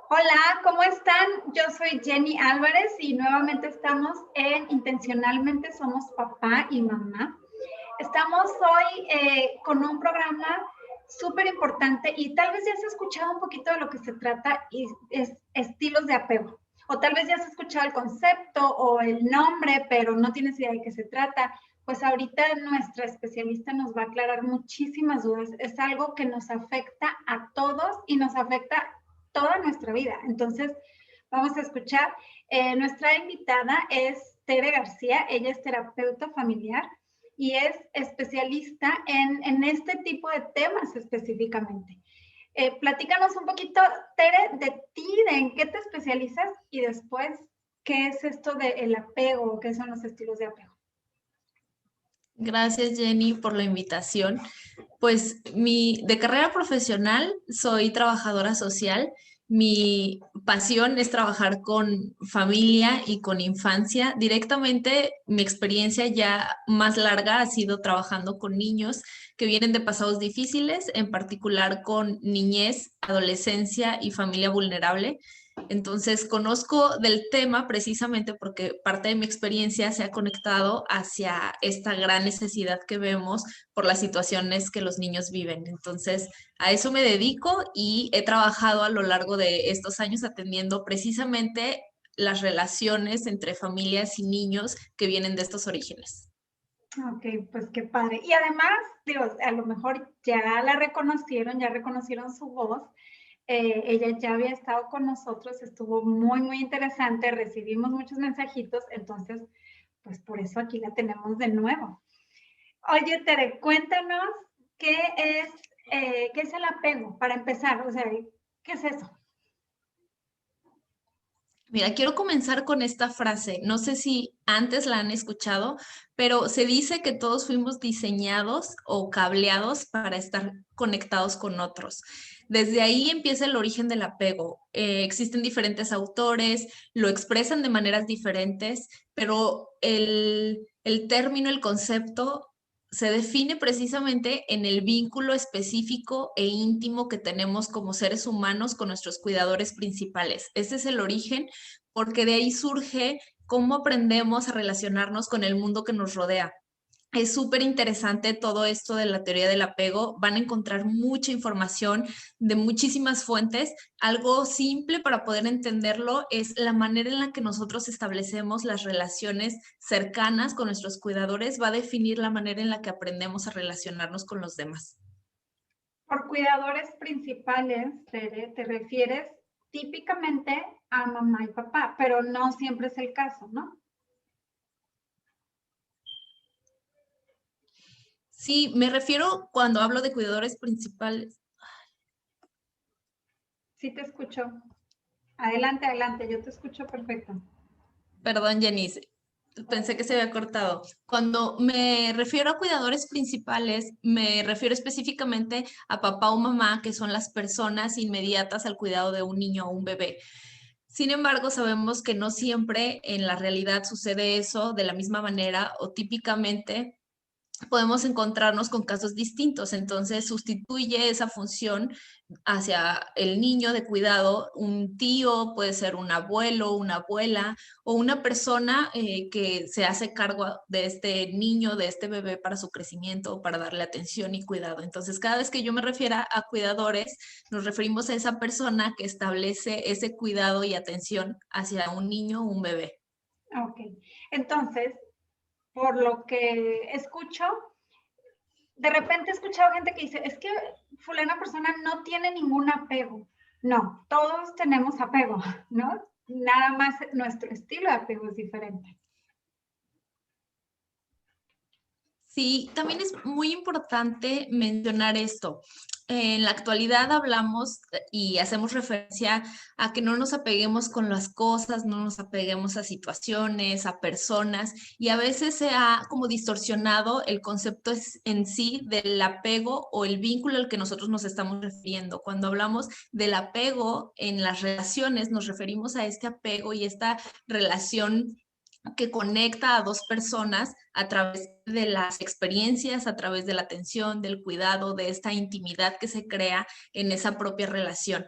Hola, ¿cómo están? Yo soy Jenny Álvarez y nuevamente estamos en Intencionalmente Somos Papá y Mamá. Estamos hoy con un programa súper importante y tal vez ya has escuchado un poquito de lo que se trata y es estilos de apego. O tal vez ya has escuchado el concepto o el nombre, pero no tienes idea de qué se trata. Pues ahorita nuestra especialista nos va a aclarar muchísimas dudas. Es algo que nos afecta a todos y nos afecta toda nuestra vida. Entonces, vamos a escuchar. Nuestra invitada es Tere García. Ella es terapeuta familiar y es especialista en este tipo de temas específicamente. Platícanos un poquito, Tere, de ti, de en qué te especializas y después, ¿qué es esto del apego? ¿Qué son los estilos de apego? Gracias, Jenny, por la invitación. Pues de carrera profesional soy trabajadora social. Mi pasión es trabajar con familia y con infancia. Directamente, mi experiencia ya más larga ha sido trabajando con niños que vienen de pasados difíciles, en particular con niñez, adolescencia y familia vulnerable. Entonces, conozco del tema precisamente porque parte de mi experiencia se ha conectado hacia esta gran necesidad que vemos por las situaciones que los niños viven. Entonces, a eso me dedico y he trabajado a lo largo de estos años atendiendo precisamente las relaciones entre familias y niños que vienen de estos orígenes. Ok, pues qué padre. Y además, digo, a lo mejor ya la reconocieron, ya reconocieron su voz. Ella ya había estado con nosotros, estuvo muy, muy interesante, recibimos muchos mensajitos, entonces, pues por eso aquí la tenemos de nuevo. Oye, Tere, cuéntanos qué es el apego, para empezar, o sea, ¿qué es eso? Mira, quiero comenzar con esta frase. No sé si antes la han escuchado, pero se dice que todos fuimos diseñados o cableados para estar conectados con otros. Desde ahí empieza el origen del apego. Existen diferentes autores, lo expresan de maneras diferentes, pero el término, el concepto se define precisamente en el vínculo específico e íntimo que tenemos como seres humanos con nuestros cuidadores principales. Ese es el origen, porque de ahí surge cómo aprendemos a relacionarnos con el mundo que nos rodea. Es súper interesante todo esto de la teoría del apego. Van a encontrar mucha información de muchísimas fuentes. Algo simple para poder entenderlo es la manera en la que nosotros establecemos las relaciones cercanas con nuestros cuidadores. Va a definir la manera en la que aprendemos a relacionarnos con los demás. Por cuidadores principales, Tere, te refieres típicamente a mamá y papá, pero no siempre es el caso, ¿no? Sí, me refiero cuando hablo de cuidadores principales. Sí te escucho. Adelante, adelante, yo te escucho perfecto. Perdón, Janice, pensé que se había cortado. Cuando me refiero a cuidadores principales, me refiero específicamente a papá o mamá, que son las personas inmediatas al cuidado de un niño o un bebé. Sin embargo, sabemos que no siempre en la realidad sucede eso de la misma manera o típicamente podemos encontrarnos con casos distintos. Entonces, sustituye esa función hacia el niño de cuidado, un tío, puede ser un abuelo, una abuela o una persona que se hace cargo de este niño, de este bebé para su crecimiento, para darle atención y cuidado. Entonces, cada vez que yo me refiera a cuidadores, nos referimos a esa persona que establece ese cuidado y atención hacia un niño o un bebé. Ok, entonces, por lo que escucho, de repente he escuchado gente que dice, es que fulana persona no tiene ningún apego. No, todos tenemos apego, ¿no? Nada más nuestro estilo de apego es diferente. Sí, también es muy importante mencionar esto. En la actualidad hablamos y hacemos referencia a que no nos apeguemos con las cosas, no nos apeguemos a situaciones, a personas, y a veces se ha como distorsionado el concepto en sí del apego o el vínculo al que nosotros nos estamos refiriendo. Cuando hablamos del apego en las relaciones, nos referimos a este apego y esta relación que conecta a dos personas a través de las experiencias, a través de la atención, del cuidado, de esta intimidad que se crea en esa propia relación.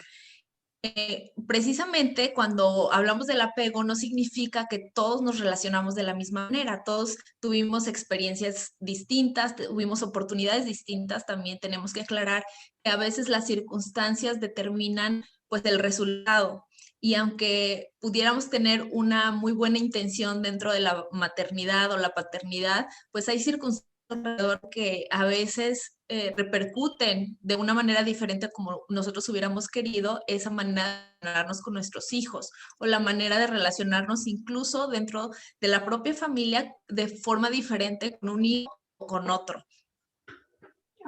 precisamente cuando hablamos del apego no significa que todos nos relacionamos de la misma manera, todos tuvimos experiencias distintas, tuvimos oportunidades distintas, también tenemos que aclarar que a veces las circunstancias determinan pues el resultado. Y aunque pudiéramos tener una muy buena intención dentro de la maternidad o la paternidad, pues hay circunstancias alrededor que a veces repercuten de una manera diferente como nosotros hubiéramos querido esa manera de relacionarnos con nuestros hijos o la manera de relacionarnos incluso dentro de la propia familia de forma diferente con un hijo o con otro.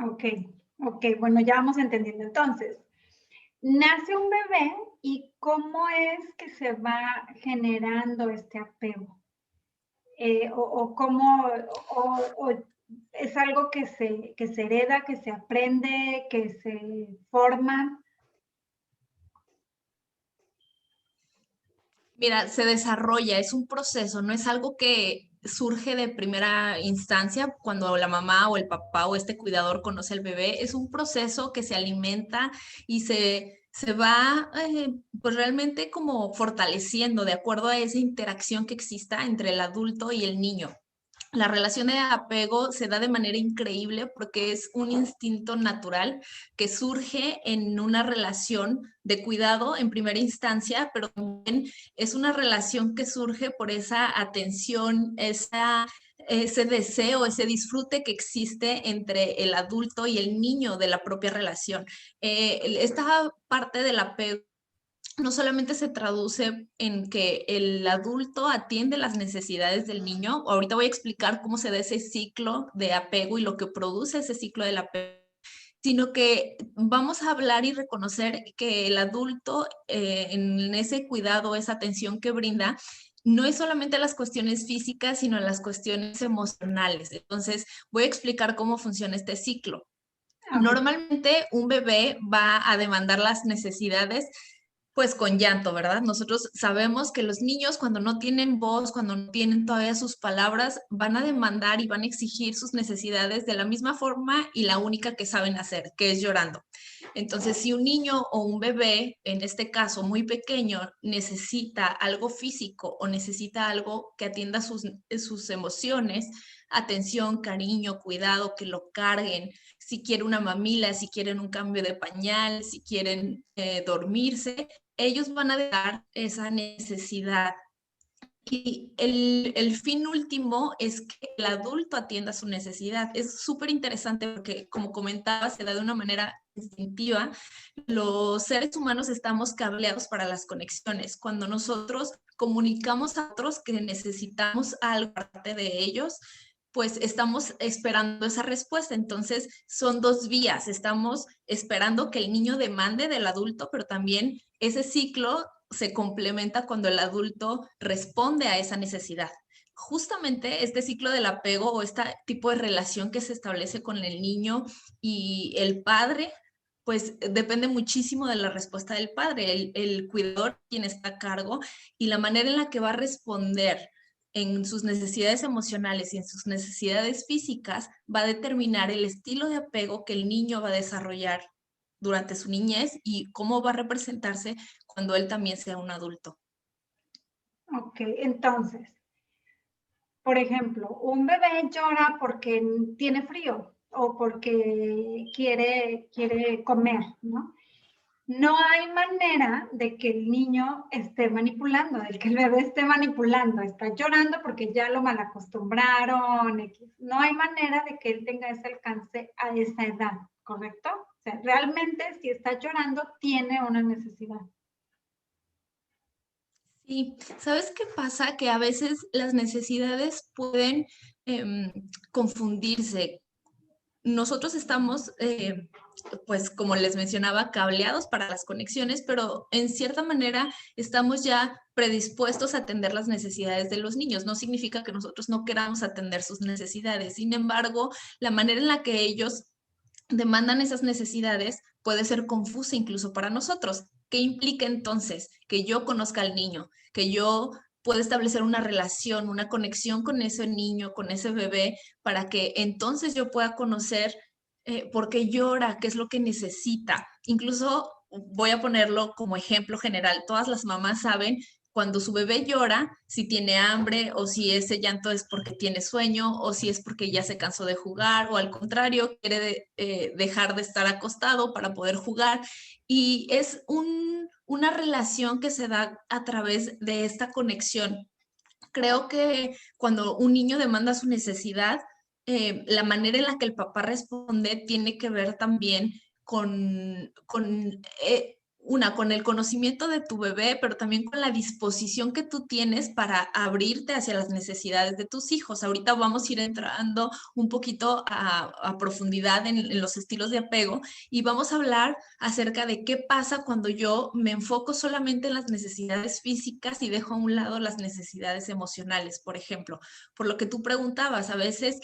Ok, ok, bueno, ya vamos entendiendo. Entonces, nace un bebé y ¿cómo es que se va generando este apego? O cómo, o es algo que se hereda, que se aprende, que se forma. Mira, se desarrolla, es un proceso, no es algo que surge de primera instancia cuando la mamá o el papá o este cuidador conoce al bebé, es un proceso que se alimenta y se va pues realmente como fortaleciendo de acuerdo a esa interacción que exista entre el adulto y el niño. La relación de apego se da de manera increíble porque es un instinto natural que surge en una relación de cuidado en primera instancia, pero también es una relación que surge por esa atención, ese deseo, ese disfrute que existe entre el adulto y el niño de la propia relación. Esta parte del apego no solamente se traduce en que el adulto atiende las necesidades del niño, ahorita voy a explicar cómo se da ese ciclo de apego y lo que produce ese ciclo del apego, sino que vamos a hablar y reconocer que el adulto en ese cuidado, esa atención que brinda, no es solamente las cuestiones físicas, sino las cuestiones emocionales. Entonces, voy a explicar cómo funciona este ciclo. Okay. Normalmente un bebé va a demandar las necesidades pues con llanto, ¿verdad? Nosotros sabemos que los niños cuando no tienen voz, cuando no tienen todavía sus palabras, van a demandar y van a exigir sus necesidades de la misma forma y la única que saben hacer, que es llorando. Entonces, si un niño o un bebé, en este caso muy pequeño, necesita algo físico o necesita algo que atienda sus emociones, atención, cariño, cuidado, que lo carguen, si quiere una mamila, si quieren un cambio de pañal, si quieren dormirse, ellos van a dar esa necesidad. Y el fin último es que el adulto atienda su necesidad. Es súper interesante porque, como comentaba, se da de una manera instintiva. Los seres humanos estamos cableados para las conexiones. Cuando nosotros comunicamos a otros que necesitamos algo parte de ellos, pues estamos esperando esa respuesta. Entonces, son dos vías. Estamos esperando que el niño demande del adulto, pero también ese ciclo se complementa cuando el adulto responde a esa necesidad. Justamente este ciclo del apego o este tipo de relación que se establece con el niño y el padre, pues depende muchísimo de la respuesta del padre, el cuidador quien está a cargo y la manera en la que va a responder en sus necesidades emocionales y en sus necesidades físicas va a determinar el estilo de apego que el niño va a desarrollar durante su niñez y cómo va a representarse cuando él también sea un adulto. Ok, entonces, por ejemplo, un bebé llora porque tiene frío o porque quiere comer, ¿no? No hay manera de que el niño esté manipulando, de que el bebé esté manipulando, está llorando porque ya lo malacostumbraron, no hay manera de que él tenga ese alcance a esa edad, ¿correcto? O sea, realmente si está llorando tiene una necesidad. Sí, ¿sabes qué pasa? Que a veces las necesidades pueden eh, confundirse. Nosotros estamos, pues como les mencionaba, cableados para las conexiones, pero en cierta manera estamos ya predispuestos a atender las necesidades de los niños. No significa que nosotros no queramos atender sus necesidades. Sin embargo, la manera en la que ellos demandan esas necesidades puede ser confusa incluso para nosotros. ¿Qué implica entonces que yo conozca al niño, que yo pueda establecer una relación, una conexión con ese niño, con ese bebé, para que entonces yo pueda conocer por qué llora, qué es lo que necesita? Incluso voy a ponerlo como ejemplo general, todas las mamás saben cuando su bebé llora, si tiene hambre o si ese llanto es porque tiene sueño o si es porque ya se cansó de jugar o al contrario, quiere dejar de estar acostado para poder jugar. Y es una relación que se da a través de esta conexión. Creo que cuando un niño demanda su necesidad, la manera en la que el papá responde tiene que ver también con el conocimiento de tu bebé, pero también con la disposición que tú tienes para abrirte hacia las necesidades de tus hijos. Ahorita vamos a ir entrando un poquito a profundidad en los estilos de apego y vamos a hablar acerca de qué pasa cuando yo me enfoco solamente en las necesidades físicas y dejo a un lado las necesidades emocionales, por ejemplo. Por lo que tú preguntabas, a veces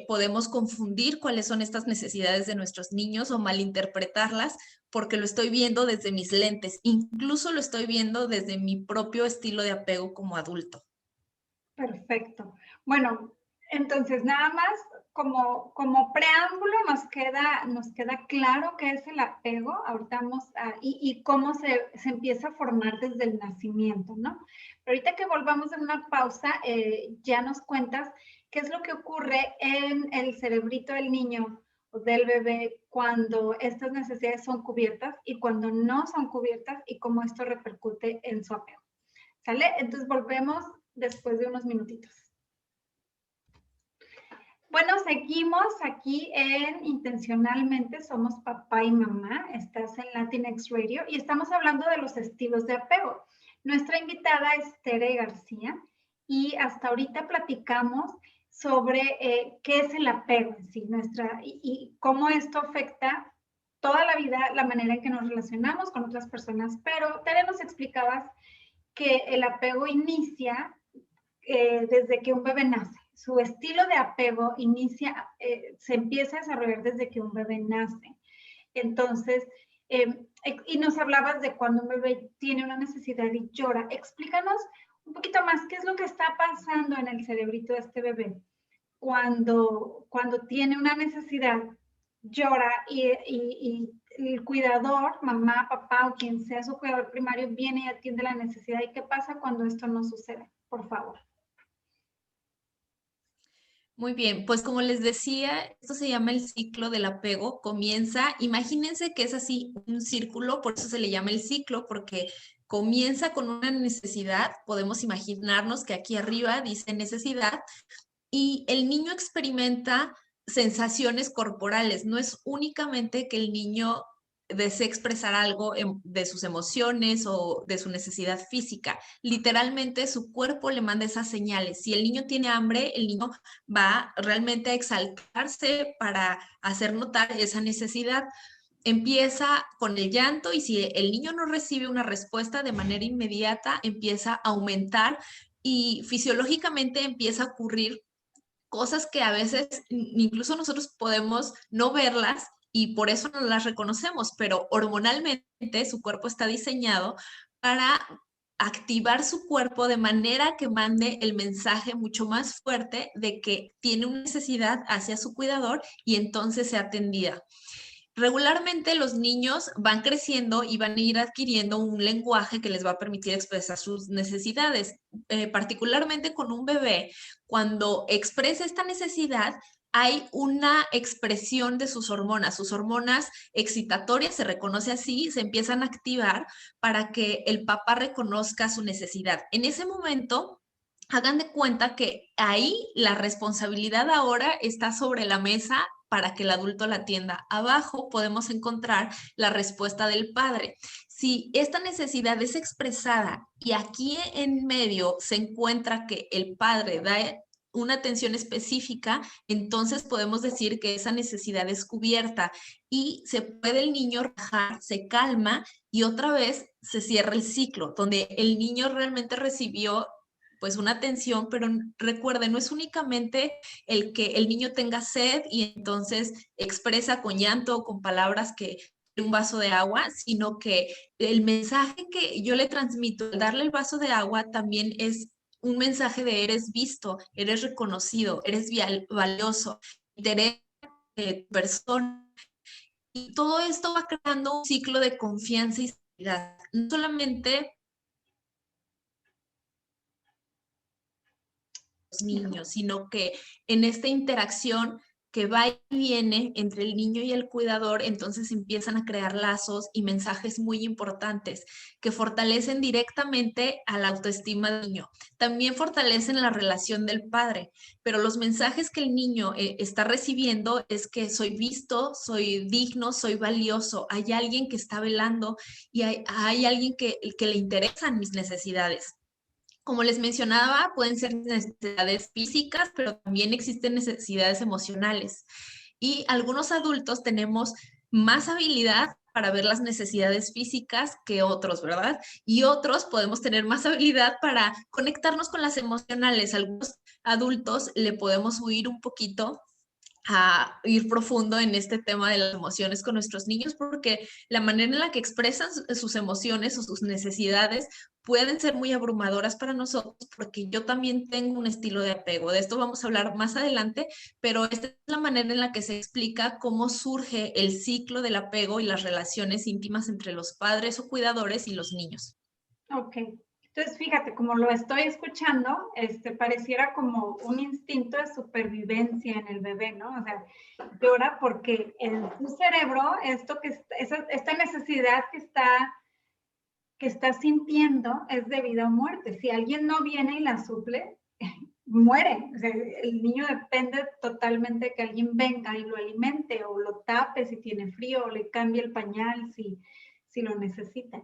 podemos confundir cuáles son estas necesidades de nuestros niños o malinterpretarlas porque lo estoy viendo desde mis lentes, incluso lo estoy viendo desde mi propio estilo de apego como adulto. Perfecto. Bueno, entonces nada más como preámbulo nos queda claro qué es el apego, ahorita vamos y cómo se empieza a formar desde el nacimiento, ¿no? Pero ahorita que volvamos en una pausa, ya nos cuentas qué es lo que ocurre en el cerebrito del niño o del bebé cuando estas necesidades son cubiertas y cuando no son cubiertas y cómo esto repercute en su apego. ¿Sale? Entonces volvemos después de unos minutitos. Bueno, seguimos aquí en Intencionalmente Somos Papá y Mamá. Estás en Latinx Radio y estamos hablando de los estilos de apego. Nuestra invitada es Tere García y hasta ahorita platicamos sobre qué es el apego en sí, y cómo esto afecta toda la vida, la manera en que nos relacionamos con otras personas. Pero Tere, nos explicabas que el apego inicia desde que un bebé nace. Su estilo de apego se empieza a desarrollar desde que un bebé nace. Entonces, y nos hablabas de cuando un bebé tiene una necesidad y llora. Explícanos un poquito más qué es lo que está pasando en el cerebrito de este bebé cuando tiene una necesidad, llora y el cuidador, mamá, papá o quien sea su cuidador primario, viene y atiende la necesidad. ¿Y qué pasa cuando esto no sucede? Por favor. Muy bien, pues como les decía, esto se llama el ciclo del apego. Comienza, imagínense que es así un círculo, por eso se le llama el ciclo, porque comienza con una necesidad. Podemos imaginarnos que aquí arriba dice necesidad y el niño experimenta sensaciones corporales. No es únicamente que el niño desee expresar algo de sus emociones o de su necesidad física. Literalmente su cuerpo le manda esas señales. Si el niño tiene hambre, el niño va realmente a exaltarse para hacer notar esa necesidad. Empieza con el llanto y si el niño no recibe una respuesta de manera inmediata, empieza a aumentar y fisiológicamente empieza a ocurrir cosas que a veces incluso nosotros podemos no verlas y por eso no las reconocemos, pero hormonalmente su cuerpo está diseñado para activar su cuerpo de manera que mande el mensaje mucho más fuerte de que tiene una necesidad hacia su cuidador y entonces sea atendida. Regularmente los niños van creciendo y van a ir adquiriendo un lenguaje que les va a permitir expresar sus necesidades, particularmente con un bebé. Cuando expresa esta necesidad, hay una expresión de sus hormonas excitatorias, se reconoce así, se empiezan a activar para que el papá reconozca su necesidad. En ese momento, hagan de cuenta que ahí la responsabilidad ahora está sobre la mesa para que el adulto la atienda. Abajo podemos encontrar la respuesta del padre. Si esta necesidad es expresada y aquí en medio se encuentra que el padre da una atención específica, entonces podemos decir que esa necesidad es cubierta y se puede el niño relajar, se calma y otra vez se cierra el ciclo, donde el niño realmente recibió pues una atención, pero recuerden, no es únicamente el que el niño tenga sed y entonces expresa con llanto o con palabras que un vaso de agua, sino que el mensaje que yo le transmito al darle el vaso de agua también es un mensaje de eres visto, eres reconocido, eres valioso, interés persona. Y todo esto va creando un ciclo de confianza y seguridad. No solamente los niños, sino que en esta interacción que va y viene entre el niño y el cuidador, entonces empiezan a crear lazos y mensajes muy importantes que fortalecen directamente a la autoestima del niño. También fortalecen la relación del padre, pero los mensajes que el niño está recibiendo es que soy visto, soy digno, soy valioso, hay alguien que está velando y hay alguien que le interesan mis necesidades. Como les mencionaba, pueden ser necesidades físicas, pero también existen necesidades emocionales. Y algunos adultos tenemos más habilidad para ver las necesidades físicas que otros, ¿verdad? Y otros podemos tener más habilidad para conectarnos con las emocionales. Algunos adultos le podemos huir un poquito a ir profundo en este tema de las emociones con nuestros niños, porque la manera en la que expresan sus emociones o sus necesidades pueden ser muy abrumadoras para nosotros, porque yo también tengo un estilo de apego. De esto vamos a hablar más adelante, pero esta es la manera en la que se explica cómo surge el ciclo del apego y las relaciones íntimas entre los padres o cuidadores y los niños. Ok. Entonces, fíjate, como lo estoy escuchando, pareciera como un instinto de supervivencia en el bebé, ¿no? O sea, llora porque en su cerebro, esta necesidad que está sintiendo es de vida o muerte. Si alguien no viene y la suple, muere. O sea, el niño depende totalmente de que alguien venga y lo alimente o lo tape si tiene frío o le cambie el pañal si lo necesita.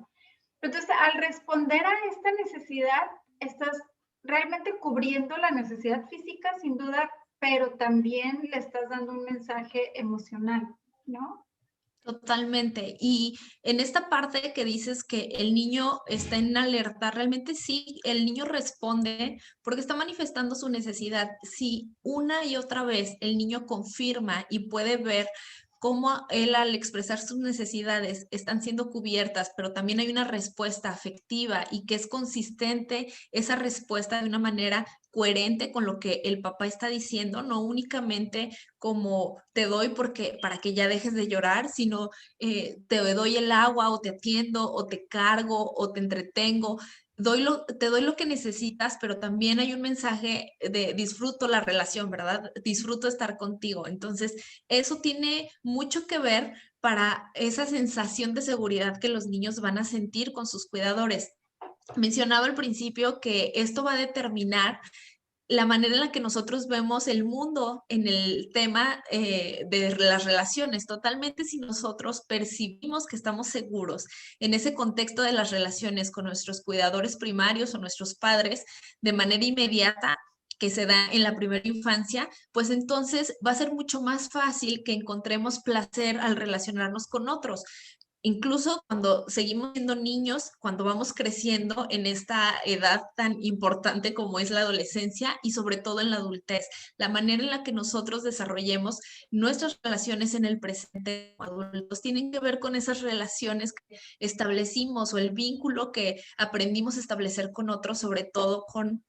Entonces, al responder a esta necesidad, estás realmente cubriendo la necesidad física, sin duda, pero también le estás dando un mensaje emocional, ¿no? Totalmente. Y en esta parte que dices que el niño está en alerta, realmente sí, el niño responde porque está manifestando su necesidad. Si una y otra vez el niño confirma y puede ver cómo él al expresar sus necesidades están siendo cubiertas, pero también hay una respuesta afectiva y que es consistente esa respuesta de una manera coherente con lo que el papá está diciendo, no únicamente como te doy porque para que ya dejes de llorar, sino te doy el agua o te atiendo o te cargo o te entretengo. Te doy lo que necesitas, pero también hay un mensaje de disfruto la relación, ¿verdad? Disfruto estar contigo. Entonces, eso tiene mucho que ver para esa sensación de seguridad que los niños van a sentir con sus cuidadores. Mencionaba al principio que esto va a determinar la manera en la que nosotros vemos el mundo en el tema de las relaciones. Totalmente, si nosotros percibimos que estamos seguros en ese contexto de las relaciones con nuestros cuidadores primarios o nuestros padres de manera inmediata, que se da en la primera infancia, pues entonces va a ser mucho más fácil que encontremos placer al relacionarnos con otros. Incluso cuando seguimos siendo niños, cuando vamos creciendo en esta edad tan importante como es la adolescencia y sobre todo en la adultez, la manera en la que nosotros desarrollemos nuestras relaciones en el presente como adultos tienen que ver con esas relaciones que establecimos o el vínculo que aprendimos a establecer con otros, sobre todo con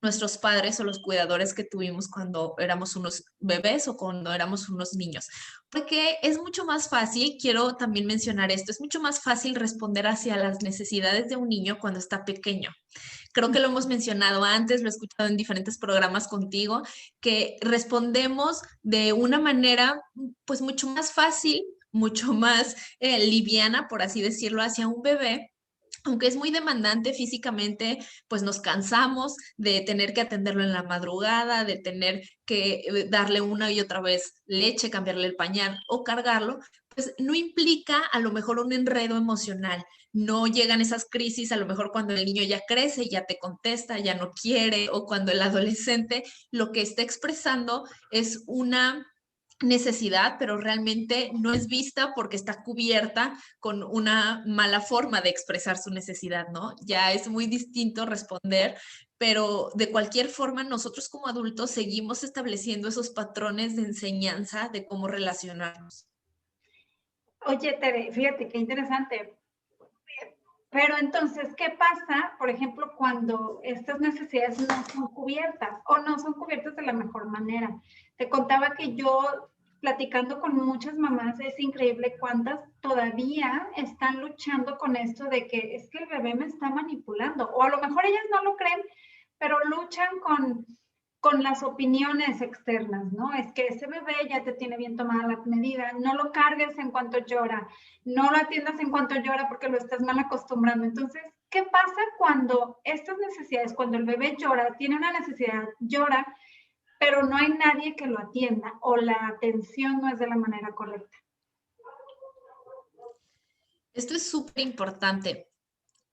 nuestros padres o los cuidadores que tuvimos cuando éramos unos bebés o cuando éramos unos niños. Porque es mucho más fácil, quiero también mencionar esto, es mucho más fácil responder hacia las necesidades de un niño cuando está pequeño. Creo que lo hemos mencionado antes, lo he escuchado en diferentes programas contigo, que respondemos de una manera pues mucho más fácil, mucho más liviana, por así decirlo, hacia un bebé, aunque es muy demandante físicamente, pues nos cansamos de tener que atenderlo en la madrugada, de tener que darle una y otra vez leche, cambiarle el pañal o cargarlo, pues no implica a lo mejor un enredo emocional. No llegan esas crisis a lo mejor cuando el niño ya crece, ya te contesta, ya no quiere, o cuando el adolescente lo que está expresando es una necesidad, pero realmente no es vista porque está cubierta con una mala forma de expresar su necesidad, ¿no? Ya es muy distinto responder, pero de cualquier forma nosotros como adultos seguimos estableciendo esos patrones de enseñanza de cómo relacionarnos. Oye, Tere, fíjate qué interesante. Pero entonces, ¿qué pasa, por ejemplo, cuando estas necesidades no son cubiertas o no son cubiertas de la mejor manera? Te contaba que yo platicando con muchas mamás, es increíble cuántas todavía están luchando con esto de que es que el bebé me está manipulando, o a lo mejor ellas no lo creen, pero luchan con las opiniones externas, ¿no? Es que ese bebé ya te tiene bien tomada la medida, no lo cargues en cuanto llora, no lo atiendas en cuanto llora porque lo estás mal acostumbrando. Entonces, ¿qué pasa cuando estas necesidades, cuando el bebé llora, tiene una necesidad, llora, pero no hay nadie que lo atienda o la atención no es de la manera correcta? Esto es súper importante.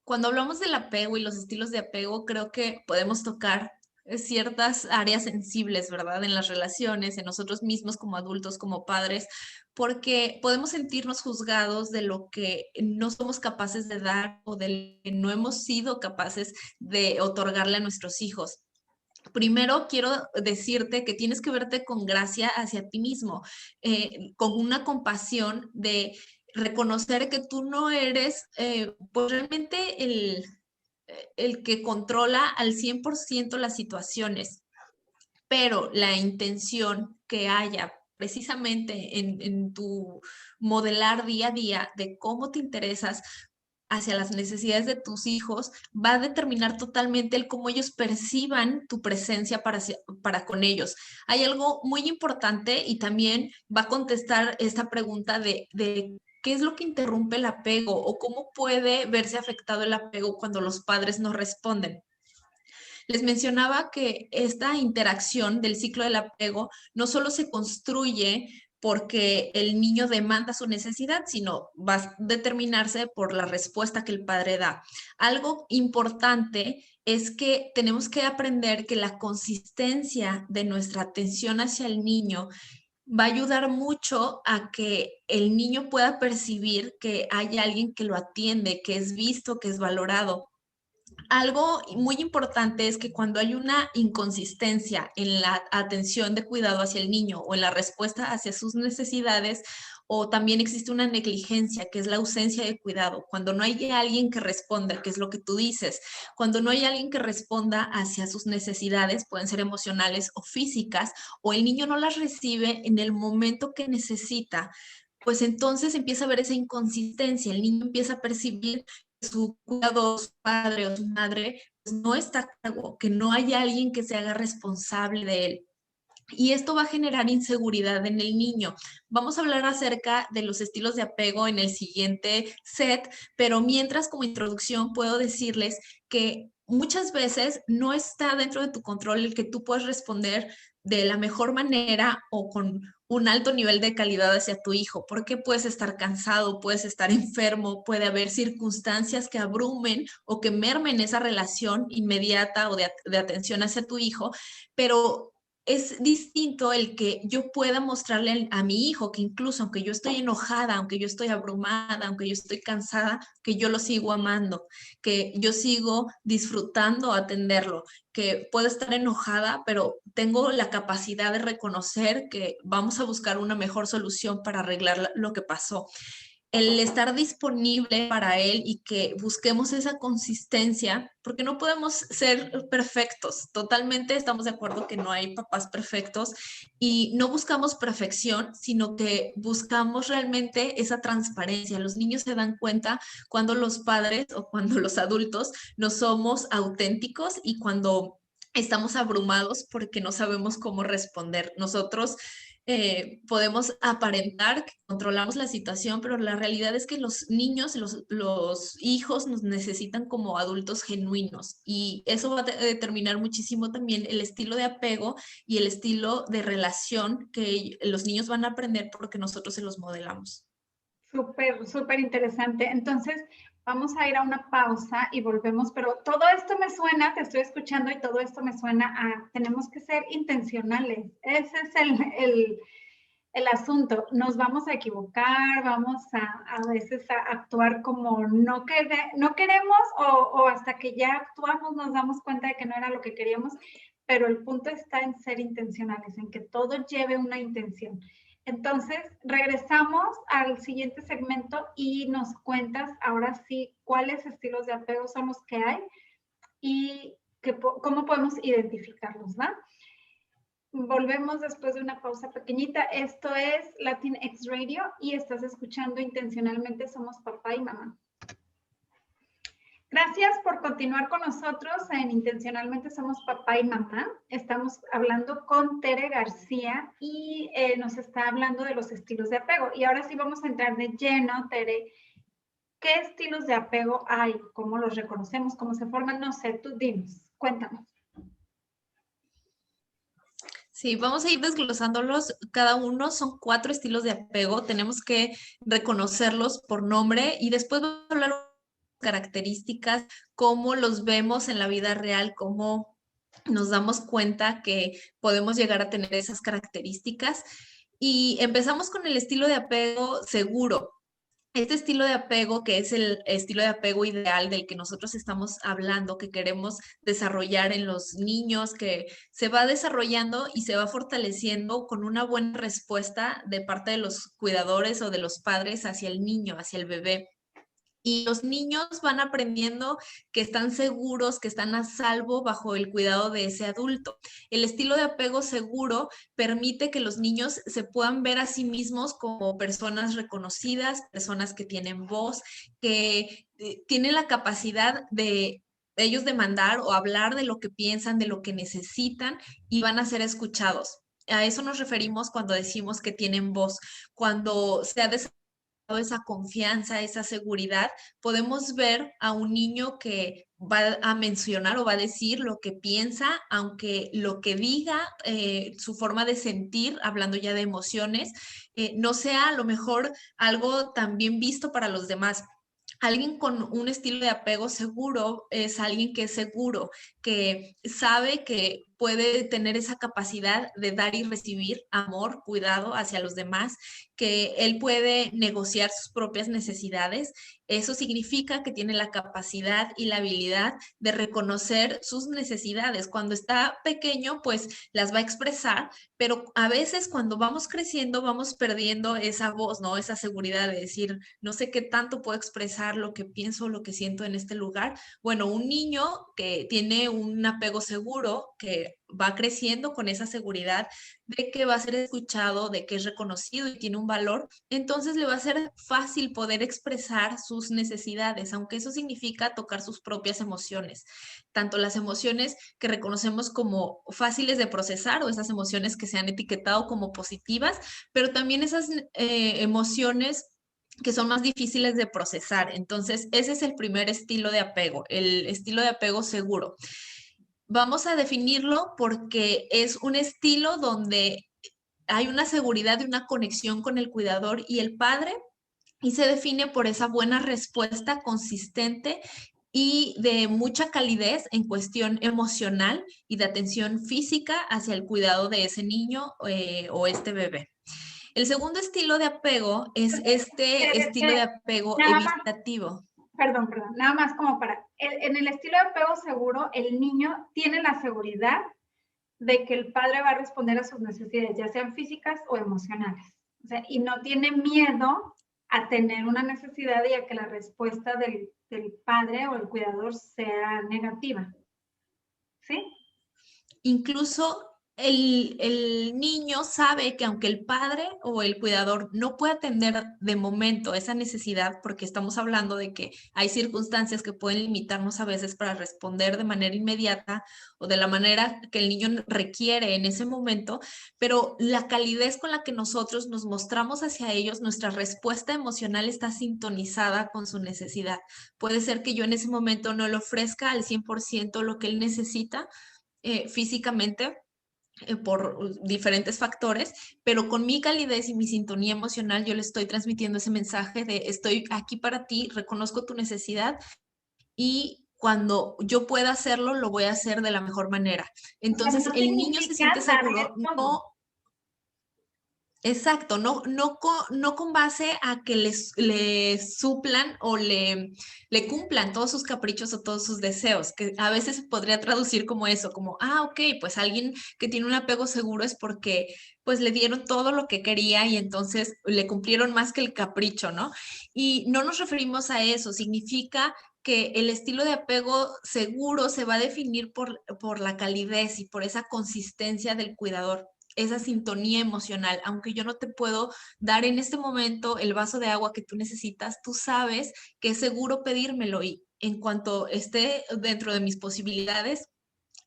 Cuando hablamos del apego y los estilos de apego, creo que podemos tocar ciertas áreas sensibles, ¿verdad? En las relaciones, en nosotros mismos como adultos, como padres, porque podemos sentirnos juzgados de lo que no somos capaces de dar o de lo que no hemos sido capaces de otorgarle a nuestros hijos. Primero quiero decirte que tienes que verte con gracia hacia ti mismo, con una compasión de reconocer que tú no eres pues realmente el que controla al 100% las situaciones, pero la intención que haya precisamente en tu modelar día a día de cómo te interesas hacia las necesidades de tus hijos, va a determinar totalmente el cómo ellos perciban tu presencia para con ellos. Hay algo muy importante y también va a contestar esta pregunta de qué es lo que interrumpe el apego o cómo puede verse afectado el apego cuando los padres no responden. Les mencionaba que esta interacción del ciclo del apego no solo se construye porque el niño demanda su necesidad, sino va a determinarse por la respuesta que el padre da. Algo importante es que tenemos que aprender que la consistencia de nuestra atención hacia el niño va a ayudar mucho a que el niño pueda percibir que hay alguien que lo atiende, que es visto, que es valorado. Algo muy importante es que cuando hay una inconsistencia en la atención de cuidado hacia el niño o en la respuesta hacia sus necesidades, o también existe una negligencia, que es la ausencia de cuidado, cuando no hay alguien que responda, que es lo que tú dices, cuando no hay alguien que responda hacia sus necesidades, pueden ser emocionales o físicas, o el niño no las recibe en el momento que necesita, pues entonces empieza a haber esa inconsistencia, el niño empieza a percibir su cuidador, su padre o su madre, pues no está a cargo, que no hay alguien que se haga responsable de él. Y esto va a generar inseguridad en el niño. Vamos a hablar acerca de los estilos de apego en el siguiente set, pero mientras como introducción puedo decirles que muchas veces no está dentro de tu control el que tú puedas responder de la mejor manera o con un alto nivel de calidad hacia tu hijo, porque puedes estar cansado, puedes estar enfermo, puede haber circunstancias que abrumen o que mermen esa relación inmediata o de atención hacia tu hijo, pero es distinto el que yo pueda mostrarle a mi hijo que incluso aunque yo estoy enojada, aunque yo estoy abrumada, aunque yo estoy cansada, que yo lo sigo amando, que yo sigo disfrutando atenderlo, que puedo estar enojada, pero tengo la capacidad de reconocer que vamos a buscar una mejor solución para arreglar lo que pasó. El estar disponible para él y que busquemos esa consistencia, porque no podemos ser perfectos. Totalmente estamos de acuerdo que no hay papás perfectos y no buscamos perfección, sino que buscamos realmente esa transparencia. Los niños se dan cuenta cuando los padres o cuando los adultos no somos auténticos y cuando estamos abrumados porque no sabemos cómo responder. Nosotros podemos aparentar que controlamos la situación, pero la realidad es que los niños, los hijos nos necesitan como adultos genuinos y eso va a determinar muchísimo también el estilo de apego y el estilo de relación que los niños van a aprender porque nosotros se los modelamos. Súper, súper interesante. Entonces, vamos a ir a una pausa y volvemos, pero todo esto me suena, te estoy escuchando y todo esto me suena a, tenemos que ser intencionales. Ese es el asunto. Nos vamos a equivocar, vamos a veces a actuar como no queremos o hasta que ya actuamos nos damos cuenta de que no era lo que queríamos, pero el punto está en ser intencionales, en que todo lleve una intención. Entonces, regresamos al siguiente segmento y nos cuentas ahora sí cuáles estilos de apego son los que hay y cómo podemos identificarlos, ¿va? Volvemos después de una pausa pequeñita. Esto es Latinx Radio y estás escuchando Intencionalmente Somos Papá y Mamá. Gracias por continuar con nosotros en Intencionalmente Somos Papá y Mamá. Estamos hablando con Tere García y nos está hablando de los estilos de apego. Y ahora sí vamos a entrar de lleno, Tere. ¿Qué estilos de apego hay? ¿Cómo los reconocemos? ¿Cómo se forman? No sé, tú dinos, cuéntanos. Sí, vamos a ir desglosándolos. Cada uno son 4 estilos de apego. Tenemos que reconocerlos por nombre y después vamos a hablar de características, cómo los vemos en la vida real, cómo nos damos cuenta que podemos llegar a tener esas características. Y empezamos con el estilo de apego seguro. Este estilo de apego, que es el estilo de apego ideal del que nosotros estamos hablando, que queremos desarrollar en los niños, que se va desarrollando y se va fortaleciendo con una buena respuesta de parte de los cuidadores o de los padres hacia el niño, hacia el bebé. Y los niños van aprendiendo que están seguros, que están a salvo bajo el cuidado de ese adulto. El estilo de apego seguro permite que los niños se puedan ver a sí mismos como personas reconocidas, personas que tienen voz, que tienen la capacidad de ellos demandar o hablar de lo que piensan, de lo que necesitan y van a ser escuchados. A eso nos referimos cuando decimos que tienen voz, cuando se ha desarrollado esa confianza, esa seguridad, podemos ver a un niño que va a mencionar o va a decir lo que piensa, aunque lo que diga, su forma de sentir, hablando ya de emociones, no sea a lo mejor algo tan bien visto para los demás. Alguien con un estilo de apego seguro es alguien que es seguro, que sabe que puede tener esa capacidad de dar y recibir amor, cuidado hacia los demás, que él puede negociar sus propias necesidades. Eso significa que tiene la capacidad y la habilidad de reconocer sus necesidades. Cuando está pequeño, pues las va a expresar, pero a veces cuando vamos creciendo vamos perdiendo esa voz, ¿no? Esa seguridad de decir, no sé qué tanto puedo expresar lo que pienso, lo que siento en este lugar. Bueno, un niño que tiene un apego seguro, que va creciendo con esa seguridad de que va a ser escuchado, de que es reconocido y tiene un valor, entonces le va a ser fácil poder expresar sus necesidades, aunque eso significa tocar sus propias emociones, tanto las emociones que reconocemos como fáciles de procesar o esas emociones que se han etiquetado como positivas, pero también esas emociones que son más difíciles de procesar. Entonces, ese es el primer estilo de apego, el estilo de apego seguro. Vamos a definirlo porque es un estilo donde hay una seguridad y una conexión con el cuidador y el padre, y se define por esa buena respuesta consistente y de mucha calidez en cuestión emocional y de atención física hacia el cuidado de ese niño o este bebé. El segundo estilo de apego es este estilo de apego evitativo. Perdón, nada más como en el estilo de apego seguro, el niño tiene la seguridad de que el padre va a responder a sus necesidades, ya sean físicas o emocionales. O sea, y no tiene miedo a tener una necesidad y a que la respuesta del padre o el cuidador sea negativa. ¿Sí? Incluso el niño sabe que aunque el padre o el cuidador no pueda atender de momento esa necesidad, porque estamos hablando de que hay circunstancias que pueden limitarnos a veces para responder de manera inmediata o de la manera que el niño requiere en ese momento, pero la calidez con la que nosotros nos mostramos hacia ellos, nuestra respuesta emocional está sintonizada con su necesidad. Puede ser que yo en ese momento no le ofrezca al 100% lo que él necesita físicamente, por diferentes factores, pero con mi calidez y mi sintonía emocional yo le estoy transmitiendo ese mensaje de estoy aquí para ti, reconozco tu necesidad y cuando yo pueda hacerlo, lo voy a hacer de la mejor manera. Entonces, no el niño se siente seguro, no. Exacto, no con base a que le suplan o le cumplan todos sus caprichos o todos sus deseos, que a veces se podría traducir como eso, como, ok, pues alguien que tiene un apego seguro es porque pues le dieron todo lo que quería y entonces le cumplieron más que el capricho, ¿no? Y no nos referimos a eso, significa que el estilo de apego seguro se va a definir por la calidez y por esa consistencia del cuidador, esa sintonía emocional. Aunque yo no te puedo dar en este momento el vaso de agua que tú necesitas, tú sabes que es seguro pedírmelo y en cuanto esté dentro de mis posibilidades,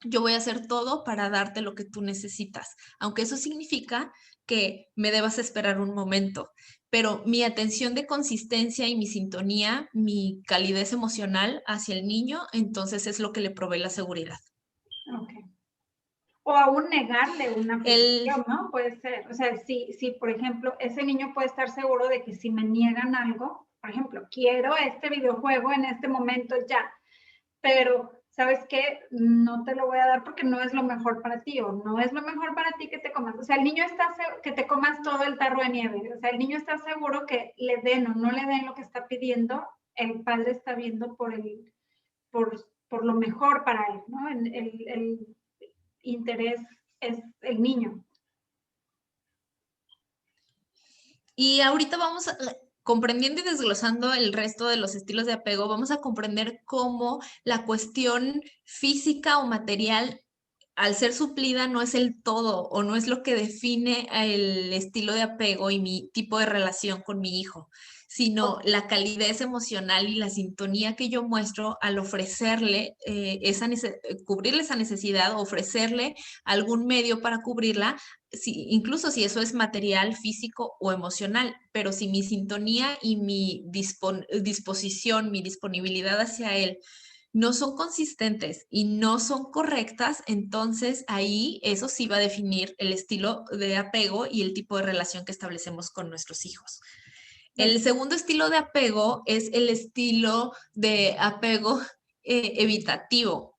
yo voy a hacer todo para darte lo que tú necesitas, aunque eso significa que me debas esperar un momento, pero mi atención de consistencia y mi sintonía, mi calidez emocional hacia el niño, entonces es lo que le provee la seguridad. Ok. O aún negarle una petición, ¿no? Puede ser. O sea, si, por ejemplo, ese niño puede estar seguro de que si me niegan algo, por ejemplo, quiero este videojuego en este momento ya, pero ¿sabes qué? No te lo voy a dar porque no es lo mejor para ti o no es lo mejor para ti que te comas. O sea, el niño está seguro que te comas todo el tarro de nieve. O sea, el niño está seguro que le den o no le den lo que está pidiendo. El padre está viendo por lo mejor para él, ¿no? El interés es el niño. Y ahorita vamos comprendiendo y desglosando el resto de los estilos de apego, vamos a comprender cómo la cuestión física o material, al ser suplida, no es el todo o no es lo que define el estilo de apego y mi tipo de relación con mi hijo, sino la calidez emocional y la sintonía que yo muestro al ofrecerle cubrirle esa necesidad, ofrecerle algún medio para cubrirla, incluso si eso es material, físico o emocional, pero si mi sintonía y mi disposición, mi disponibilidad hacia él no son consistentes y no son correctas, entonces ahí eso sí va a definir el estilo de apego y el tipo de relación que establecemos con nuestros hijos. El segundo estilo de apego es el estilo de apego evitativo.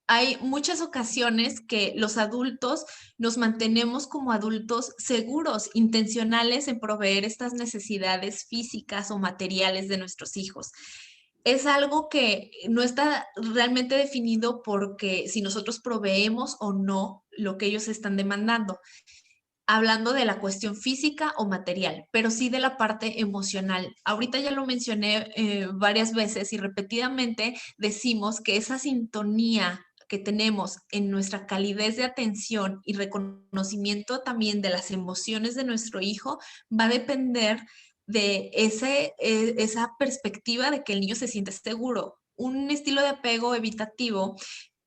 Hay muchas ocasiones que los adultos nos mantenemos como adultos seguros, intencionales en proveer estas necesidades físicas o materiales de nuestros hijos. Es algo que no está realmente definido porque si nosotros proveemos o no lo que ellos están demandando, hablando de la cuestión física o material, pero sí de la parte emocional. Ahorita ya lo mencioné varias veces y repetidamente decimos que esa sintonía que tenemos en nuestra calidez de atención y reconocimiento también de las emociones de nuestro hijo va a depender de esa perspectiva de que el niño se siente seguro. Un estilo de apego evitativo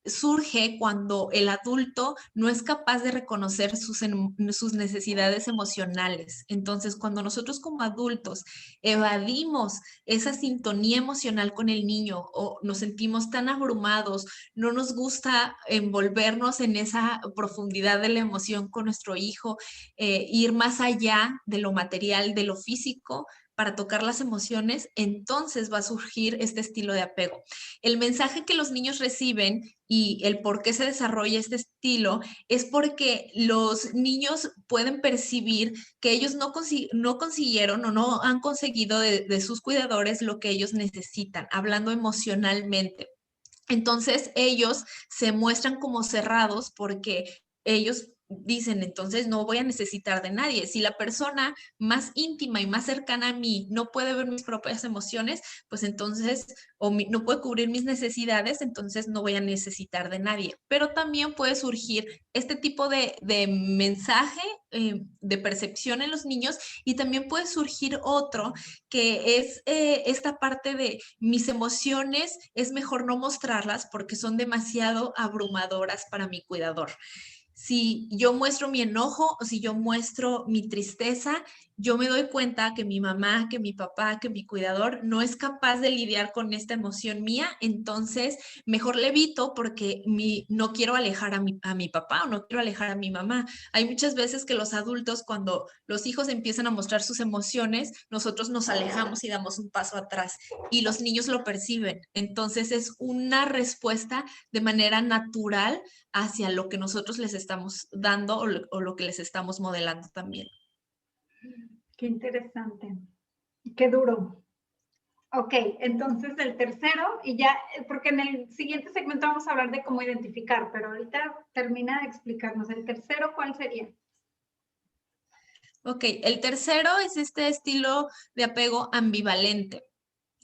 surge cuando el adulto no es capaz de reconocer sus necesidades emocionales. Entonces, cuando nosotros como adultos evadimos esa sintonía emocional con el niño o nos sentimos tan abrumados, no nos gusta envolvernos en esa profundidad de la emoción con nuestro hijo, ir más allá de lo material, de lo físico, para tocar las emociones, entonces va a surgir este estilo de apego. El mensaje que los niños reciben y el por qué se desarrolla este estilo es porque los niños pueden percibir que ellos no consiguieron o no han conseguido de sus cuidadores lo que ellos necesitan, hablando emocionalmente. Entonces ellos se muestran como cerrados porque ellos dicen, entonces no voy a necesitar de nadie. Si la persona más íntima y más cercana a mí no puede ver mis propias emociones, pues entonces, no puede cubrir mis necesidades, entonces no voy a necesitar de nadie. Pero también puede surgir este tipo de mensaje, de percepción en los niños, y también puede surgir otro que es esta parte de mis emociones, es mejor no mostrarlas porque son demasiado abrumadoras para mi cuidador. Si yo muestro mi enojo o si yo muestro mi tristeza, yo me doy cuenta que mi mamá, que mi papá, que mi cuidador no es capaz de lidiar con esta emoción mía, entonces mejor le evito porque no quiero alejar a mi papá o no quiero alejar a mi mamá. Hay muchas veces que los adultos, cuando los hijos empiezan a mostrar sus emociones, nosotros nos alejamos y damos un paso atrás y los niños lo perciben. Entonces es una respuesta de manera natural hacia lo que nosotros les estamos dando o lo que les estamos modelando también. Qué interesante. Qué duro. Ok, entonces el tercero, y ya, porque en el siguiente segmento vamos a hablar de cómo identificar, pero ahorita termina de explicarnos. El tercero, ¿cuál sería? Ok, el tercero es este estilo de apego ambivalente.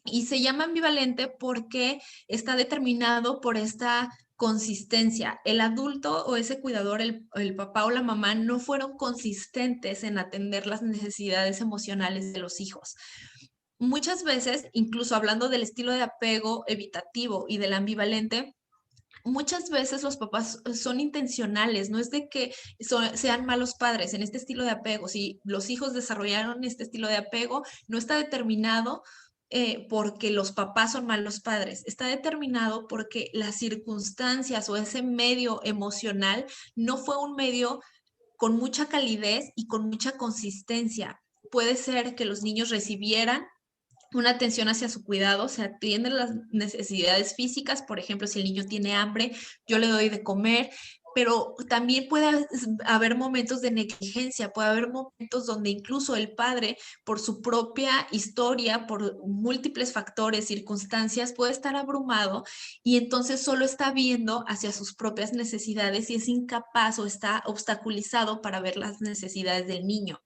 Y se llama ambivalente porque está determinado por esta consistencia. El adulto o ese cuidador, el papá o la mamá, no fueron consistentes en atender las necesidades emocionales de los hijos. Muchas veces, incluso hablando del estilo de apego evitativo y del ambivalente, muchas veces los papás son intencionales, no es de que sean malos padres en este estilo de apego. Si los hijos desarrollaron este estilo de apego, no está determinado porque los papás son malos padres, está determinado porque las circunstancias o ese medio emocional no fue un medio con mucha calidez y con mucha consistencia. Puede ser que los niños recibieran una atención hacia su cuidado, se atienden las necesidades físicas, por ejemplo, si el niño tiene hambre, yo le doy de comer, pero también puede haber momentos de negligencia, puede haber momentos donde incluso el padre, por su propia historia, por múltiples factores, circunstancias, puede estar abrumado y entonces solo está viendo hacia sus propias necesidades y es incapaz o está obstaculizado para ver las necesidades del niño.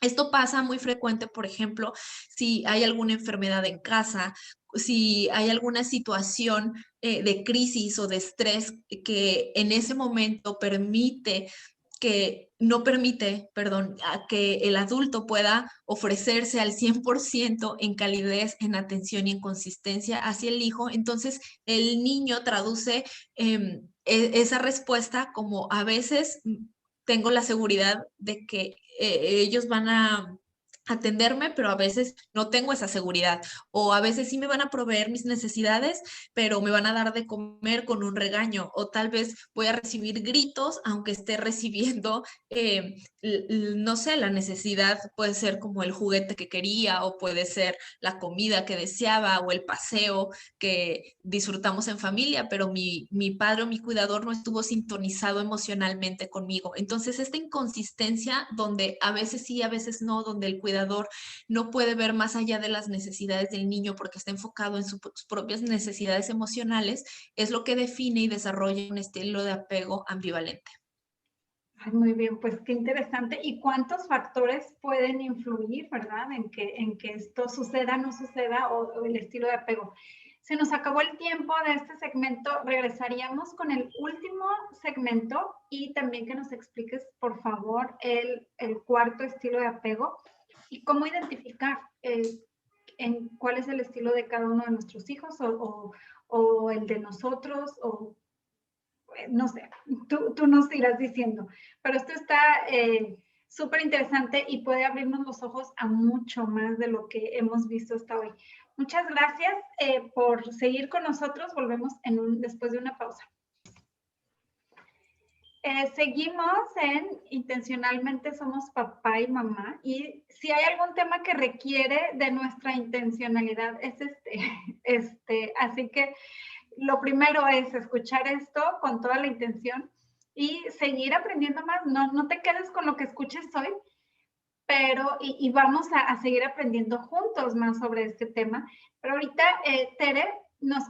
Esto pasa muy frecuente, por ejemplo, si hay alguna enfermedad en casa, si hay alguna situación de crisis o de estrés que en ese momento no permite, perdón, a que el adulto pueda ofrecerse al 100% en calidez, en atención y en consistencia hacia el hijo. Entonces, el niño traduce esa respuesta como a veces tengo la seguridad de que ellos van a atenderme, pero a veces no tengo esa seguridad. O a veces sí me van a proveer mis necesidades, pero me van a dar de comer con un regaño. O tal vez voy a recibir gritos, aunque esté recibiendo, no sé, la necesidad puede ser como el juguete que quería, o puede ser la comida que deseaba, o el paseo que disfrutamos en familia, pero mi padre o mi cuidador no estuvo sintonizado emocionalmente conmigo. Entonces, esta inconsistencia donde a veces sí, a veces no, donde el cuidador no puede ver más allá de las necesidades del niño porque está enfocado en sus propias necesidades emocionales, es lo que define y desarrolla un estilo de apego ambivalente. Ay, muy bien, pues qué interesante. ¿Y cuántos factores pueden influir, verdad, en que esto suceda, no suceda o el estilo de apego? Se nos acabó el tiempo de este segmento. Regresaríamos con el último segmento y también que nos expliques, por favor, el cuarto estilo de apego y cómo identificar en cuál es el estilo de cada uno de nuestros hijos o el de nosotros o no sé, tú nos irás diciendo, pero esto está súper interesante y puede abrirnos los ojos a mucho más de lo que hemos visto hasta hoy. Muchas gracias por seguir con nosotros. Volvemos después de una pausa. Seguimos en Intencionalmente Somos Papá y Mamá, y si hay algún tema que requiere de nuestra intencionalidad es así que lo primero es escuchar esto con toda la intención y seguir aprendiendo más. No te quedes con lo que escuches hoy, pero y vamos a seguir aprendiendo juntos más sobre este tema. Pero ahorita, Tere, nos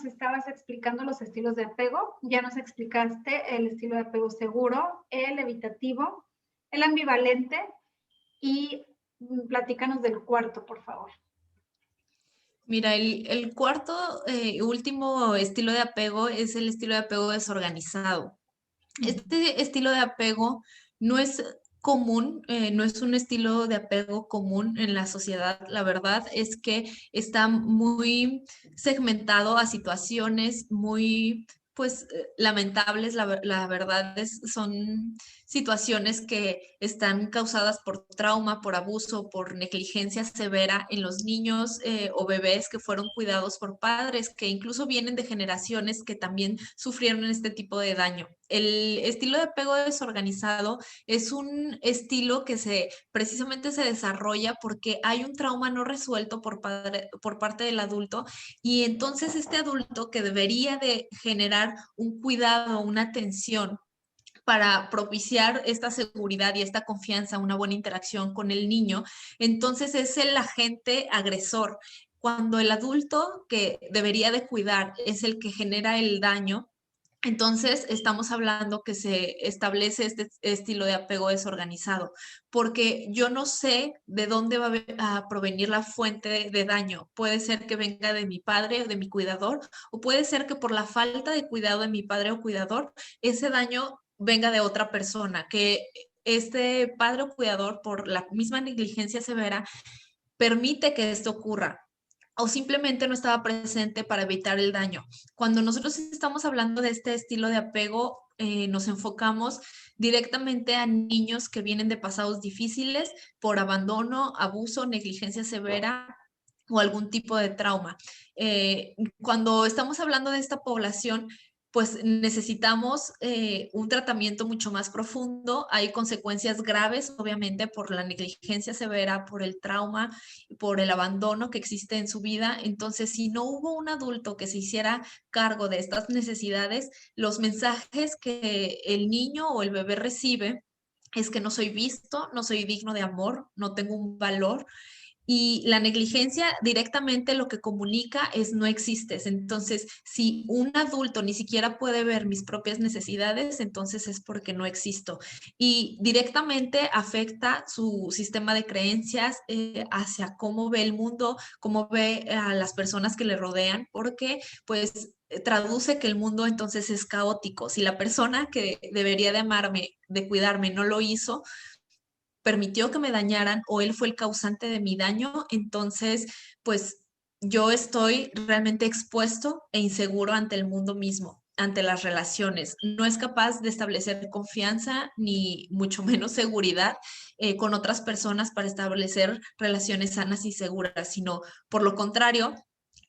estabas explicando los estilos de apego, ya nos explicaste el estilo de apego seguro, el evitativo, el ambivalente y platícanos del cuarto, por favor. Mira, el cuarto último estilo de apego es el estilo de apego desorganizado. Este estilo de apego no es común, no es un estilo de apego común en la sociedad. La verdad es que está muy segmentado a situaciones muy, pues, lamentables. La verdad son situaciones que están causadas por trauma, por abuso, por negligencia severa en los niños o bebés que fueron cuidados por padres, que incluso vienen de generaciones que también sufrieron este tipo de daño. El estilo de apego desorganizado es un estilo que precisamente se desarrolla porque hay un trauma no resuelto por parte del adulto, y entonces este adulto que debería de generar un cuidado, una atención para propiciar esta seguridad y esta confianza, una buena interacción con el niño, entonces es el agente agresor. Cuando el adulto que debería de cuidar es el que genera el daño, Entonces, estamos hablando que se establece este estilo de apego desorganizado, porque yo no sé de dónde va a provenir la fuente de daño. Puede ser que venga de mi padre o de mi cuidador, o puede ser que por la falta de cuidado de mi padre o cuidador, ese daño venga de otra persona, que este padre o cuidador, por la misma negligencia severa, permite que esto ocurra o simplemente no estaba presente para evitar el daño. Cuando nosotros estamos hablando de este estilo de apego, nos enfocamos directamente a niños que vienen de pasados difíciles por abandono, abuso, negligencia severa o algún tipo de trauma. Cuando estamos hablando de esta población, pues necesitamos un tratamiento mucho más profundo. Hay consecuencias graves, obviamente, por la negligencia severa, por el trauma, por el abandono que existe en su vida. Entonces, si no hubo un adulto que se hiciera cargo de estas necesidades, los mensajes que el niño o el bebé recibe es que no soy visto, no soy digno de amor, no tengo un valor, y la negligencia directamente lo que comunica es no existes. Entonces, si un adulto ni siquiera puede ver mis propias necesidades, entonces es porque no existo. Y directamente afecta su sistema de creencias hacia cómo ve el mundo, cómo ve a las personas que le rodean, porque pues traduce que el mundo entonces es caótico. Si la persona que debería de amarme, de cuidarme, no lo hizo, permitió que me dañaran o él fue el causante de mi daño, entonces pues yo estoy realmente expuesto e inseguro ante el mundo mismo, ante las relaciones. No es capaz de establecer confianza ni mucho menos seguridad con otras personas para establecer relaciones sanas y seguras, sino por lo contrario,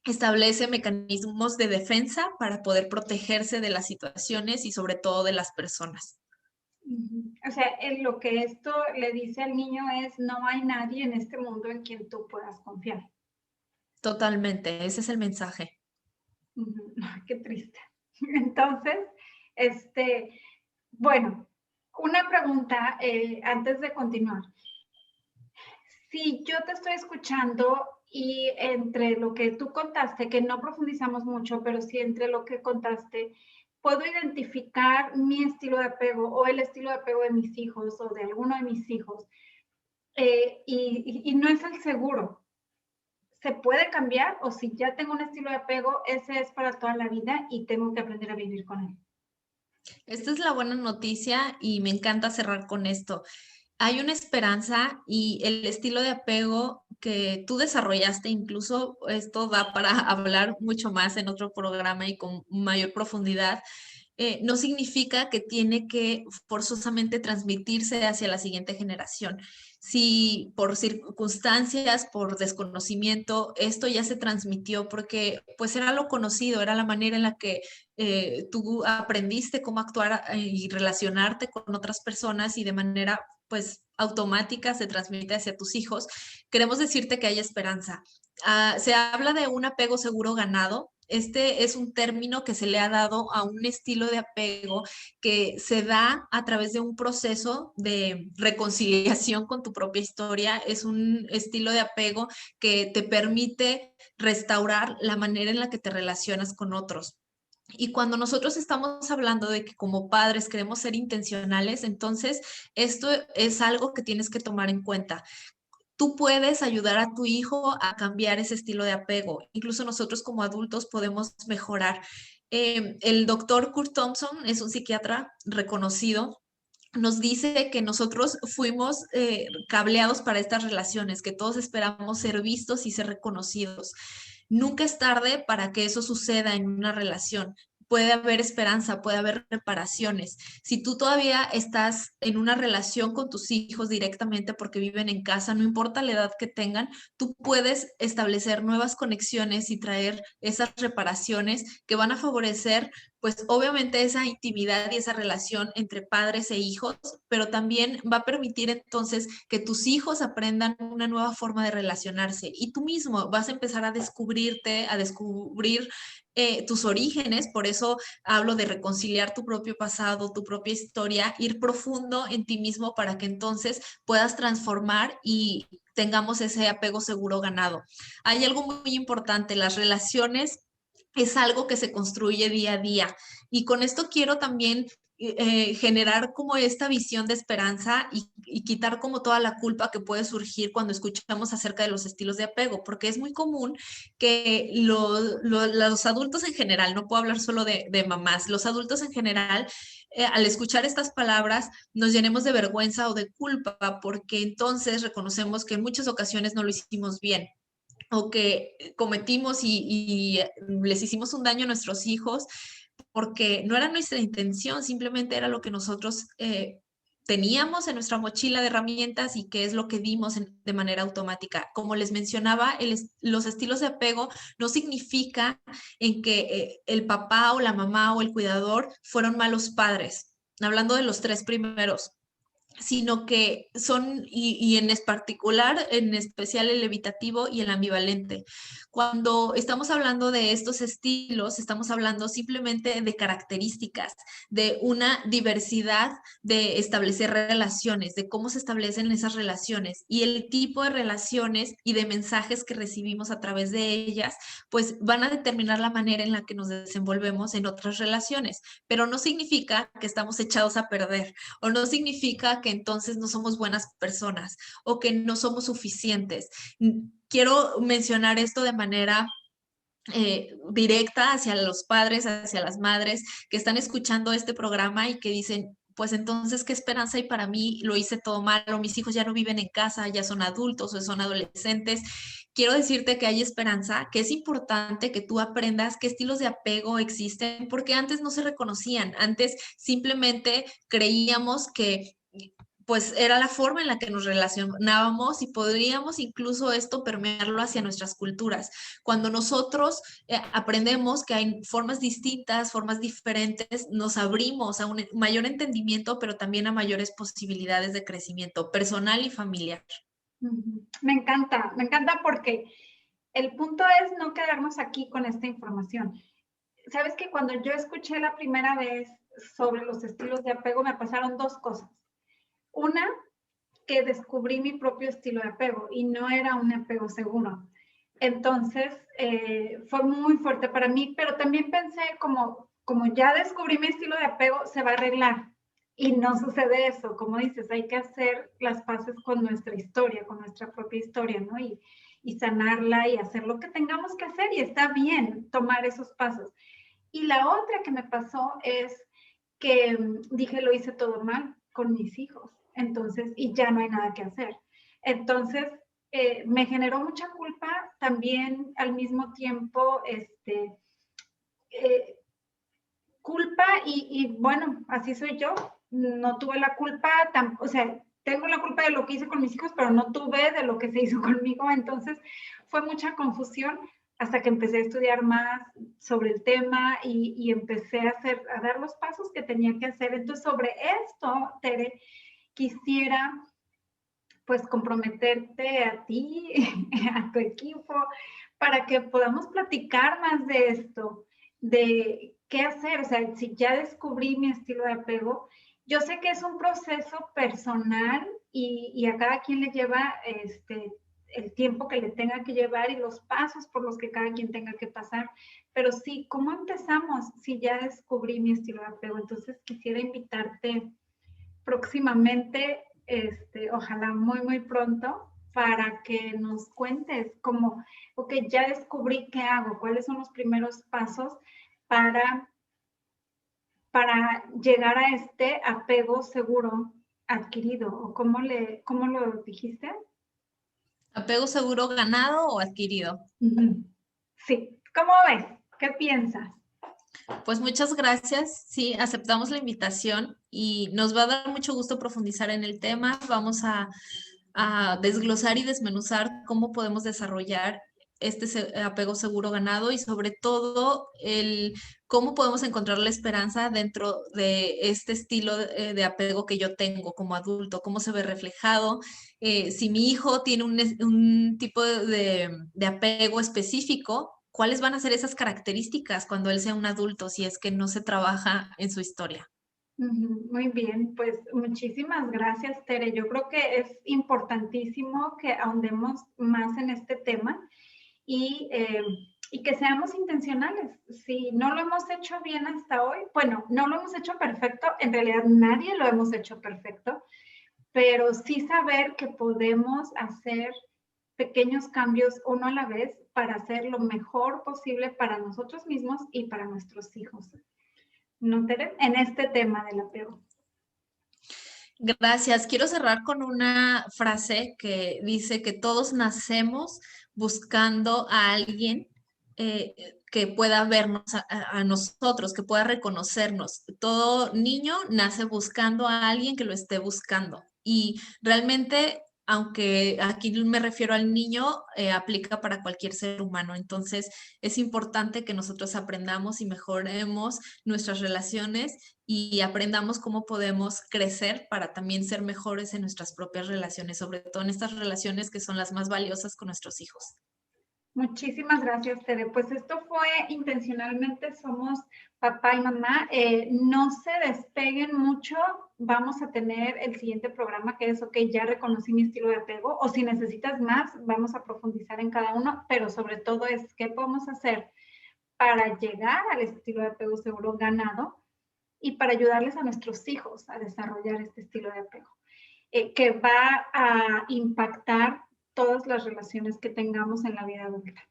establece mecanismos de defensa para poder protegerse de las situaciones y sobre todo de las personas. O sea, en lo que esto le dice al niño es, no hay nadie en este mundo en quien tú puedas confiar. Totalmente, ese es el mensaje. Qué triste. Entonces, bueno, una pregunta antes de continuar. Si yo te estoy escuchando y entre lo que tú contaste, que no profundizamos mucho, pero sí entre lo que contaste, puedo identificar mi estilo de apego o el estilo de apego de mis hijos o de alguno de mis hijos, y no es el seguro. ¿Se puede cambiar o si ya tengo un estilo de apego, ese es para toda la vida y tengo que aprender a vivir con él? Esta es la buena noticia y me encanta cerrar con esto. Hay una esperanza y el estilo de apego que tú desarrollaste, incluso esto da para hablar mucho más en otro programa y con mayor profundidad, no significa que tiene que forzosamente transmitirse hacia la siguiente generación. Si por circunstancias, por desconocimiento, esto ya se transmitió porque pues era lo conocido, era la manera en la que tú aprendiste cómo actuar y relacionarte con otras personas y de manera pues automática se transmite hacia tus hijos, queremos decirte que hay esperanza. Se habla de un apego seguro ganado. Este es un término que se le ha dado a un estilo de apego que se da a través de un proceso de reconciliación con tu propia historia. Es un estilo de apego que te permite restaurar la manera en la que te relacionas con otros. Y cuando nosotros estamos hablando de que como padres queremos ser intencionales, entonces esto es algo que tienes que tomar en cuenta. Tú puedes ayudar a tu hijo a cambiar ese estilo de apego. Incluso nosotros como adultos podemos mejorar. El doctor Kurt Thompson es un psiquiatra reconocido, nos dice que nosotros fuimos cableados para estas relaciones, que todos esperamos ser vistos y ser reconocidos. Nunca es tarde para que eso suceda en una relación. Puede haber esperanza, puede haber reparaciones. Si tú todavía estás en una relación con tus hijos directamente porque viven en casa, no importa la edad que tengan, tú puedes establecer nuevas conexiones y traer esas reparaciones que van a favorecer pues obviamente esa intimidad y esa relación entre padres e hijos, pero también va a permitir entonces que tus hijos aprendan una nueva forma de relacionarse y tú mismo vas a empezar a descubrirte, a descubrir tus orígenes, por eso hablo de reconciliar tu propio pasado, tu propia historia, ir profundo en ti mismo para que entonces puedas transformar y tengamos ese apego seguro ganado. Hay algo muy importante, las relaciones es algo que se construye día a día. Y con esto quiero también generar como esta visión de esperanza y quitar como toda la culpa que puede surgir cuando escuchamos acerca de los estilos de apego, porque es muy común que los adultos en general, no puedo hablar solo de mamás, los adultos en general, al escuchar estas palabras, nos llenemos de vergüenza o de culpa, porque entonces reconocemos que en muchas ocasiones no lo hicimos bien o que cometimos y les hicimos un daño a nuestros hijos porque no era nuestra intención, simplemente era lo que nosotros teníamos en nuestra mochila de herramientas y que es lo que dimos de manera automática. Como les mencionaba, los estilos de apego no significa en que el papá o la mamá o el cuidador fueron malos padres, hablando de los tres primeros, sino que son, y en particular, en especial el evitativo y el ambivalente. Cuando estamos hablando de estos estilos, estamos hablando simplemente de características, de una diversidad de establecer relaciones, de cómo se establecen esas relaciones y el tipo de relaciones y de mensajes que recibimos a través de ellas, pues van a determinar la manera en la que nos desenvolvemos en otras relaciones, pero no significa que estamos echados a perder o no significa que entonces no somos buenas personas o que no somos suficientes. Quiero mencionar esto de manera directa hacia los padres, hacia las madres que están escuchando este programa y que dicen, pues entonces, ¿qué esperanza hay para mí? Lo hice todo mal, o mis hijos ya no viven en casa, ya son adultos o son adolescentes. Quiero decirte que hay esperanza, que es importante que tú aprendas qué estilos de apego existen, porque antes no se reconocían, antes simplemente creíamos que pues era la forma en la que nos relacionábamos y podríamos incluso esto permearlo hacia nuestras culturas. Cuando nosotros aprendemos que hay formas distintas, formas diferentes, nos abrimos a un mayor entendimiento, pero también a mayores posibilidades de crecimiento personal y familiar. Me encanta porque el punto es no quedarnos aquí con esta información. Sabes que cuando yo escuché la primera vez sobre los estilos de apego me pasaron dos cosas. Una, que descubrí mi propio estilo de apego y no era un apego seguro. Entonces, fue muy fuerte para mí, pero también pensé como ya descubrí mi estilo de apego, se va a arreglar. Y no sucede eso, como dices, hay que hacer las paces con nuestra historia, con nuestra propia historia, ¿no? Y sanarla y hacer lo que tengamos que hacer y está bien tomar esos pasos. Y la otra que me pasó es que dije, lo hice todo mal con mis hijos, entonces, y ya no hay nada que hacer. Entonces, me generó mucha culpa, también al mismo tiempo, culpa y bueno, así soy yo, no tuve la culpa, o sea, tengo la culpa de lo que hice con mis hijos, pero no tuve de lo que se hizo conmigo, entonces fue mucha confusión hasta que empecé a estudiar más sobre el tema y empecé a dar los pasos que tenía que hacer. Entonces, sobre esto, Tere, quisiera pues comprometerte a ti, a tu equipo, para que podamos platicar más de esto, de qué hacer. O sea, si ya descubrí mi estilo de apego, yo sé que es un proceso personal y a cada quien le lleva el tiempo que le tenga que llevar y los pasos por los que cada quien tenga que pasar. Pero sí, ¿cómo empezamos si ya descubrí mi estilo de apego? Entonces quisiera invitarte próximamente, ojalá muy pronto, para que nos cuentes como, ok, ya descubrí qué hago, cuáles son los primeros pasos para, para llegar a este apego seguro adquirido, o cómo lo dijiste. ¿Apego seguro ganado o adquirido? Sí, ¿cómo ves? ¿Qué piensas? Pues muchas gracias. Sí, aceptamos la invitación y nos va a dar mucho gusto profundizar en el tema. Vamos a desglosar y desmenuzar cómo podemos desarrollar este apego seguro ganado y sobre todo el cómo podemos encontrar la esperanza dentro de este estilo de apego que yo tengo como adulto, cómo se ve reflejado, si mi hijo tiene un tipo de apego específico, ¿cuáles van a ser esas características cuando él sea un adulto si es que no se trabaja en su historia? Muy bien, pues muchísimas gracias, Tere. Yo creo que es importantísimo que ahondemos más en este tema y y que seamos intencionales. Si no lo hemos hecho bien hasta hoy, bueno, no lo hemos hecho perfecto, en realidad nadie lo hemos hecho perfecto, pero sí saber que podemos hacer pequeños cambios uno a la vez para hacer lo mejor posible para nosotros mismos y para nuestros hijos. ¿No, Tere? En este tema del apego. Gracias. Quiero cerrar con una frase que dice que todos nacemos buscando a alguien que pueda vernos a nosotros, que pueda reconocernos. Todo niño nace buscando a alguien que lo esté buscando. Y realmente, aunque aquí me refiero al niño, aplica para cualquier ser humano. Entonces, es importante que nosotros aprendamos y mejoremos nuestras relaciones y aprendamos cómo podemos crecer para también ser mejores en nuestras propias relaciones, sobre todo en estas relaciones que son las más valiosas con nuestros hijos. Muchísimas gracias, Tere. Pues esto fue Intencionalmente Somos Papá y Mamá. No se despeguen mucho. Vamos a tener el siguiente programa que es, ok, ya reconocí mi estilo de apego, o si necesitas más, vamos a profundizar en cada uno, pero sobre todo es qué podemos hacer para llegar al estilo de apego seguro ganado y para ayudarles a nuestros hijos a desarrollar este estilo de apego, que va a impactar todas las relaciones que tengamos en la vida adulta.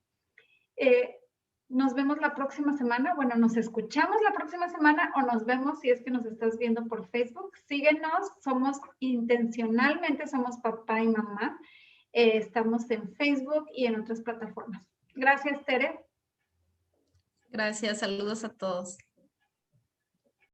Nos vemos la próxima semana. Bueno, nos escuchamos la próxima semana o nos vemos si es que nos estás viendo por Facebook. Síguenos, somos Intencionalmente Somos Papá y Mamá. Estamos en Facebook y en otras plataformas. Gracias, Tere. Gracias, saludos a todos.